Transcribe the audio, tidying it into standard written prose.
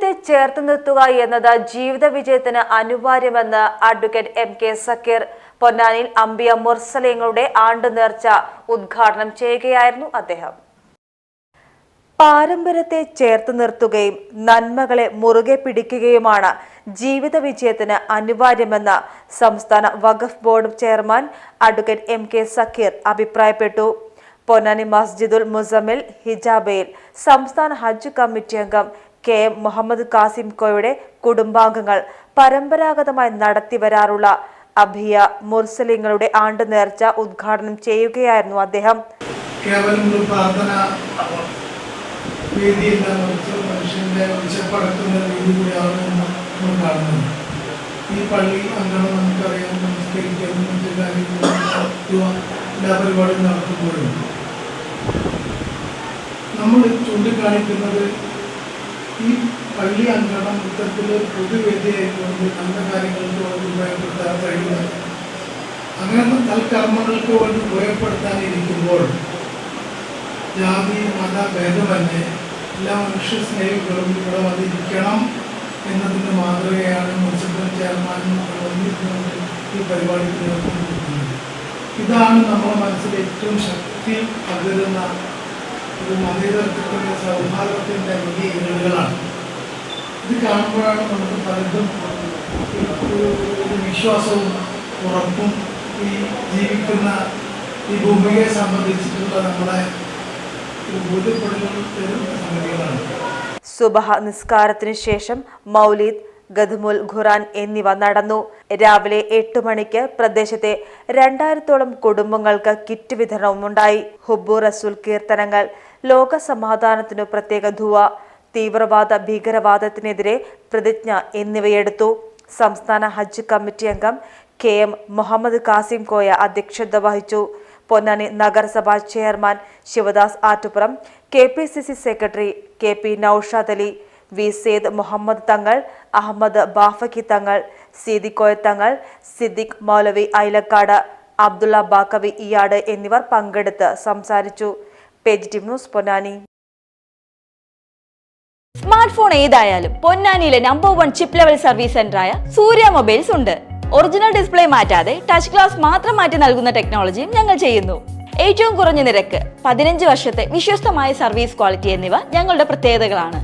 പാരമ്പര്യത്തെ ചേർത്ത് നിർത്തുക എന്നത് ജീവിത വിജയത്തിന് അനിവാര്യമെന്ന് അഡ്വക്കേറ്റ് MK സക്കീർ പൊന്നാനിയിൽ അംബിയ മുർസലിങ്ങളുടെ ആണ്ട് നേർച്ച ഉദ്ഘാടനം ചെയ്യുകയായിരുന്നു അദ്ദേഹം. പാരമ്പര്യത്തെ ചേർത്ത് നിർത്തുകയും നന്മകളെ മുറുകെ പിടിക്കുകയുമാണ് ജീവിത വിജയത്തിന് അനിവാര്യമെന്ന് സംസ്ഥാന വഖഫ് board chairman advocate MK Zakir അഭിപ്രായപ്പെട്ടു. പൊന്നാനി മസ്ജിദുൽ മുസമ്മിൽ ഹിജാബയിൽ സംസ്ഥാന ഹജ്ജ് കമ്മിറ്റി അംഗം KM മുഹമ്മദ് കാസിം കോയുടെ കുടുംബാംഗങ്ങൾ പരമ്പരാഗതമായി നടത്തിവരാറുള്ള അംബിയ മുർസലിങ്ങളുടെ ആണ്ട് നേർച്ച ഉദ്ഘാടനം ചെയ്യുകയായിരുന്നു അദ്ദേഹം. ഈ പള്ളി അംഗങ്ങൾ നമുക്കറിയാം, നമസ്കരിക്കാനും മറ്റു എല്ലാ പരിപാടിയും നടത്തുമ്പോഴും നമ്മൾ ചൂണ്ടിക്കാണിക്കുന്നത് ഈ പള്ളി അംഗണം ഇത്തരത്തിൽ പൊതുവേദിയായിക്കൊണ്ട് നല്ല കാര്യങ്ങൾക്ക് വേണ്ടി ഉപയോഗപ്പെടുത്താൻ കഴിയുന്നത്. അങ്ങനെ തൽക്കർമ്മങ്ങൾക്ക് വേണ്ടി ഉപയോഗപ്പെടുത്താനിരിക്കുമ്പോൾ ജാതി മത ഭേദമന്യേ എല്ലാ മനുഷ്യ സ്നേഹികളും ഇവിടെ വന്നിരിക്കണം എന്നതിൻ്റെ മാതൃകയാണ് മുനിസിപ്പൽ ചെയർമാനും ഈ പരിപാടിക്ക് നേതൃത്വം കൊടുക്കുന്നത്. ഇതാണ് നമ്മുടെ മനസ്സിൽ ഏറ്റവും ശക്തി പകരുന്ന ഒരു മതേതരത്വത്തിൻ്റെ സൗഹാർദ്ദത്തിൻ്റെ വലിയ ഇരകളാണ്. ഇത് കാണുമ്പോഴാണ് നമുക്ക് പലതും ഒരു വിശ്വാസവും ഉറപ്പും ഈ ജീവിക്കുന്ന ഈ ഭൂമിയെ സംബന്ധിച്ചിട്ടുള്ള നമ്മുടെ ബോധ്യപ്പെടുന്ന സംഗതികളാണ്. സുബഹ നിസ്കാരത്തിന് ശേഷം മൗലീദ്, ഗദ്മുൽ ഖുർആൻ എന്നിവ നടന്നു. രാവിലെ 8 മണിക്ക് പ്രദേശത്തെ 2000-ഓളം കുടുംബങ്ങൾക്ക് കിറ്റ് വിതരണവും ഉണ്ടായി. ഹുബ്ബു റസൂൽ കീർത്തനങ്ങൾ, ലോക സമാധാനത്തിനു പ്രത്യേക ദുആ, തീവ്രവാദ ഭീകരവാദത്തിനെതിരെ പ്രതിജ്ഞ എന്നിവയെടുത്തു. സംസ്ഥാന ഹജ്ജ് കമ്മിറ്റി അംഗം KM മുഹമ്മദ് കാസിം കോയ അധ്യക്ഷത വഹിച്ചു. പൊന്നാനി നഗരസഭാ chairman Sivadas Attupuram, KPCC secretary KP Noushad Ali, V Syed Muhammad Thangal, Ahammed Bafaqi തങ്ങൾ, സീദി കോയ തങ്ങൾ, സിദ്ദിഖ് മൗലവി ഐലക്കാട്, അബ്ദുള്ള ബാക്കവി ഇയാട് എന്നിവർ പങ്കെടുത്ത് സംസാരിച്ചു. Page team news Ponnani. Smart phone ഏതായാലും പൊന്നാനിയിലെ നമ്പർ 1 ചിപ്പ് ലെവൽ സർവീസ് സെന്ററായ സൂര്യ മൊബൈൽസ് ഉണ്ട്. ഒറിജിനൽ ഡിസ്പ്ലേ മാറ്റാതെ ടച്ച് ഗ്ലാസ് മാത്രം മാറ്റി നൽകുന്ന ടെക്നോളജിയും ഞങ്ങൾ ചെയ്യുന്നു. ഏറ്റവും കുറഞ്ഞ നിരക്ക്, 15 വർഷത്തെ വിശ്വസ്തമായ സർവീസ് ക്വാളിറ്റി എന്നിവ ഞങ്ങളുടെ പ്രത്യേകതകളാണ്.